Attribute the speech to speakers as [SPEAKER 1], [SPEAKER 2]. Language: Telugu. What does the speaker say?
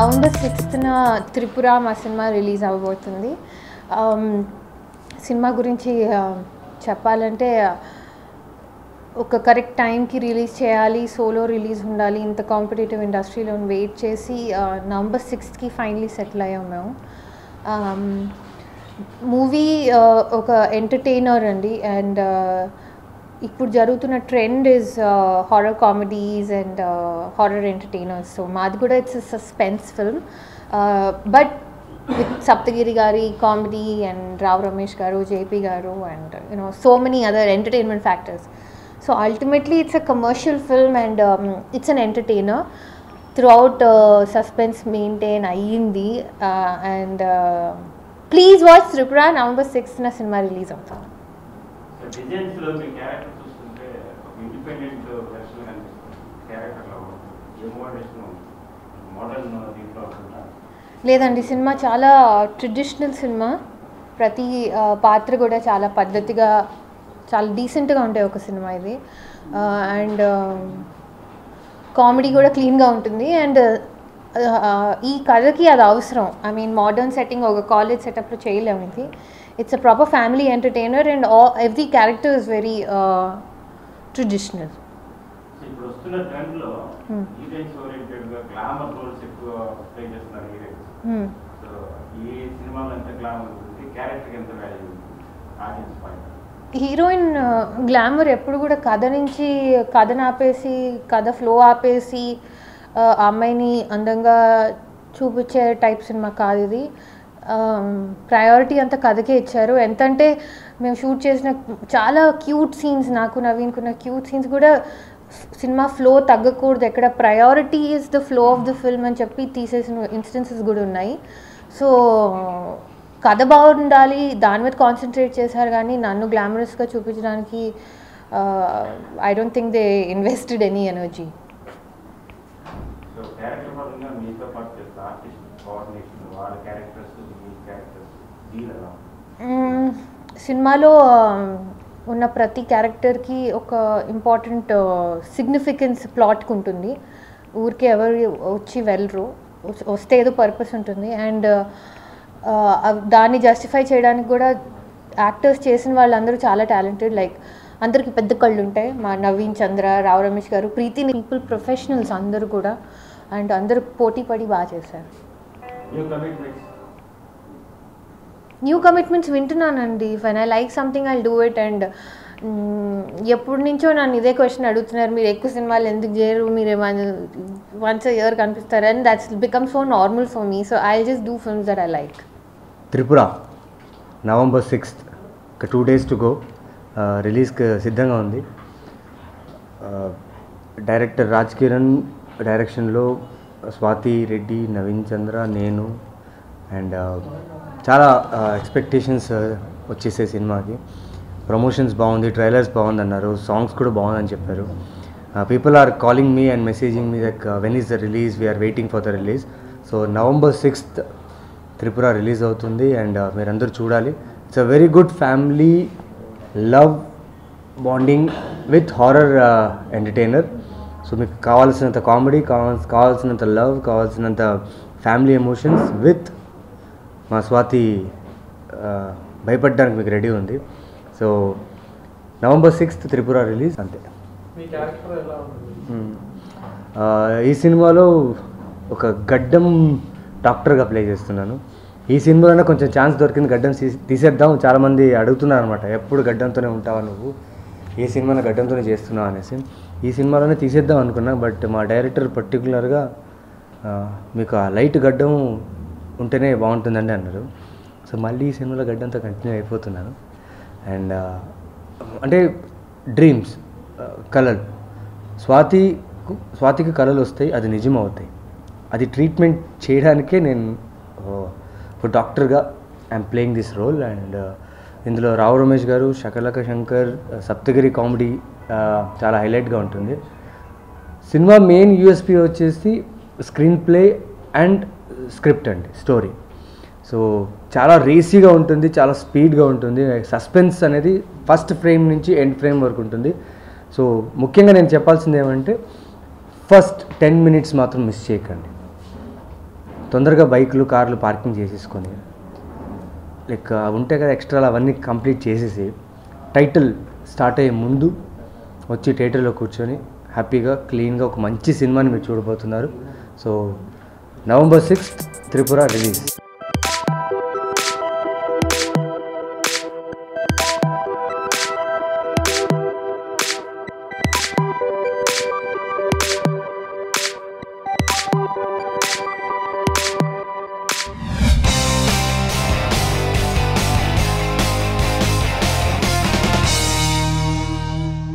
[SPEAKER 1] నవంబర్ 6న త్రిపుర మా సినిమా రిలీజ్ అవ్వబోతుంది. సినిమా గురించి చెప్పాలంటే ఒక కరెక్ట్ టైంకి రిలీజ్ చేయాలి, సోలో రిలీజ్ ఉండాలి. ఇంత కాంపిటేటివ్ ఇండస్ట్రీలో వెయిట్ చేసి నవంబర్ 6కి ఫైనలీ సెటిల్ అయ్యాం మేము. మూవీ ఒక ఎంటర్టైనర్ అండి. అండ్ ఇప్పుడు జరుగుతున్న trend is horror comedies and horror entertainers. So మాది కూడా it's suspense film, but with Saptagiri గారి కామెడీ అండ్ రావ్ రమేష్ గారు, జేపీ గారు and so many other entertainment factors. So ultimately it's a commercial film and it's an entertainer. Throughout suspense maintain ayyindi and please watch Tripura November 6th na cinema release avutadi.
[SPEAKER 2] So designs lo me character చూస్తుంటే ఇండిపెండెంట్ వెర్షన్ అనిపిస్తుంది. క్యారెక్టర్ లో ఎమోషన్ మోడర్న్ దీంట్లో ఉంటుందా?
[SPEAKER 1] లేదండి, సినిమా చాలా ట్రెడిషనల్ సినిమా. ప్రతి పాత్ర కూడా చాలా పద్ధతిగా, చాలా డీసెంట్గా ఉంటాయి ఒక సినిమా ఇది. అండ్ కామెడీ కూడా క్లీన్గా ఉంటుంది. అండ్ ఈ కథకి అది అవసరం. ఐ మీన్ మోడర్న్ సెట్టింగ్ ఒక కాలేజ్ సెటప్లో చేయలేము ఇది. It's a proper family entertainer and every character is very traditional.
[SPEAKER 2] ఇప్పుడు వస్తున్న ట్రెండ్లో హీరోయిన్స్ ఓరియంటెడ్గా గ్లామర్ రోల్స్ ఎక్కువ ప్లే చేస్తున్నారు హీరోయిన్స్. సో ఈ సినిమాలో ఎంత గ్లామర్ ఉంటుంది, క్యారెక్టర్కి ఎంత వాల్యూ ఉంటుంది ఆడియన్స్ పాయింట్?
[SPEAKER 1] హీరోయిన్ గ్లామర్ ఎప్పుడు కూడా కథను ఆపేసి, కథ ఫ్లో ఆపేసి అమ్మాయిని అందంగా చూపించే టైప్ సినిమా కాదు ఇది. ప్రయారిటీ అంతా కథకే ఇచ్చారు. ఎంతంటే మేము షూట్ చేసిన చాలా క్యూట్ సీన్స్, నాకు నవీన్కున్న క్యూట్ సీన్స్ కూడా సినిమా ఫ్లో తగ్గకూడదు, ఎక్కడ priority is the flow of the film అని చెప్పి తీసేసిన ఇన్స్టెన్సెస్ కూడా ఉన్నాయి. సో కథ బాగుండాలి, దాని మీద కాన్సన్ట్రేట్ చేశారు. కానీ నన్ను గ్లామరస్గా చూపించడానికి I don't think they invested any energy. సినిమాలో ఉన్న ప్రతి క్యారెక్టర్కి ఒక ఇంపార్టెంట్ సిగ్నిఫికెన్స్ ప్లాట్కి ఉంటుంది. ఊరికే ఎవరు వచ్చి వెళ్ళరు, వస్తే ఏదో పర్పస్ ఉంటుంది. అండ్ దాన్ని జస్టిఫై చేయడానికి కూడా యాక్టర్స్ చేసిన వాళ్ళందరూ చాలా టాలెంటెడ్. లైక్ అందరికి పెద్ద కళ్ళు ఉంటాయి. మా నవీన్ చంద్ర, రావ్ రమేష్ గారు, ప్రీతి, పీపుల్ ప్రొఫెషనల్స్ అందరూ కూడా. అండ్ అందరూ పోటీ పడి బాగా చేశారు. న్యూ కమిట్మెంట్స్ వింటున్నానండి. When I like something I do it. And ఎప్పటి నుంచో నన్ను ఇదే క్వశ్చన్ అడుగుతున్నారు, మీరు ఎక్కువ సినిమాలు ఎందుకు చేయరు, మీరు వన్స్ అ ఇయర్ కనిపిస్తారు. And that's become so normal for me. So I just do films that I like.
[SPEAKER 3] Tripura November 6th, ఒక 2 days టు గో. రిలీజ్కి సిద్ధంగా ఉంది. డైరెక్టర్ రాజ్ కిరణ్ డైరెక్షన్లో స్వాతి రెడ్డి, నవీన్ చంద్ర, నేను. అండ్ చాలా ఎక్స్పెక్టేషన్స్ వచ్చేసే సినిమాకి. ప్రమోషన్స్ బాగుంది, ట్రైలర్స్ బాగుంది అన్నారు, సాంగ్స్ కూడా బాగుందని చెప్పారు. People are calling me and messaging me like when is the release, we are waiting for the release. So November 6th Tripura release అవుతుంది అండ్ మీరందరూ చూడాలి. It's a very good family love bonding with horror entertainer. So మీకు కావాల్సినంత కామెడీ, కావాల్సినంత లవ్, కావాల్సినంత ఫ్యామిలీ ఎమోషన్స్ విత్ మా స్వాతి భయపడడానికి మీకు రెడీ ఉంది. So November 6th Tripura release. అంతే. ఈ సినిమాలో ఒక గడ్డం డాక్టర్గా ప్లే చేస్తున్నాను. ఈ సినిమాలోనే కొంచెం ఛాన్స్ దొరికింది, గడ్డం తీసేద్దాం. చాలామంది అడుగుతున్నారు అనమాట, ఎప్పుడు గడ్డంతోనే ఉంటావా నువ్వు, ఏ సినిమాలో గడ్డంతోనే చేస్తున్నావు అనేసి. ఈ సినిమాలోనే తీసేద్దాం అనుకున్నా, బట్ మా డైరెక్టర్ పర్టికులర్గా మీకు ఆ లైట్ గడ్డం ఉంటేనే బాగుంటుందండి అన్నారు. సో మళ్ళీ ఈ సినిమాలో గడ్డంతో కంటిన్యూ అయిపోతున్నాను. అండ్ అంటే డ్రీమ్స్, కళలు, స్వాతికి కళలు వస్తాయి, అది నిజం అవుతాయి. అది ట్రీట్మెంట్ చేయడానికే నేను ఒక డాక్టర్గా I'm playing this role. And ఇందులో రావ్ రమేష్ గారు, శకలక శంకర్, సప్తగిరి కామెడీ చాలా హైలైట్గా ఉంటుంది. సినిమా మెయిన్ యూఎస్పీ వచ్చేసి స్క్రీన్ ప్లే అండ్ స్క్రిప్ట్ అండి, స్టోరీ. సో చాలా రేసీగా ఉంటుంది, చాలా స్పీడ్గా ఉంటుంది. సస్పెన్స్ అనేది ఫస్ట్ ఫ్రేమ్ నుంచి ఎండ్ ఫ్రేమ్ వరకు ఉంటుంది. సో ముఖ్యంగా నేను చెప్పాల్సింది ఏమంటే ఫస్ట్ 10 minutes మాత్రం మిస్ చేయకండి. తొందరగా బైకులు కార్లు పార్కింగ్ చేసేసుకొని లైక్ ఉంటాయి కదా ఎక్స్ట్రా అవన్నీ కంప్లీట్ చేసేసి టైటిల్ స్టార్ట్ అయ్యే ముందు వచ్చి థియేటర్లో కూర్చొని హ్యాపీగా క్లీన్గా ఒక మంచి సినిమాని మీరు చూడబోతున్నారు. So November 6th Tripura release.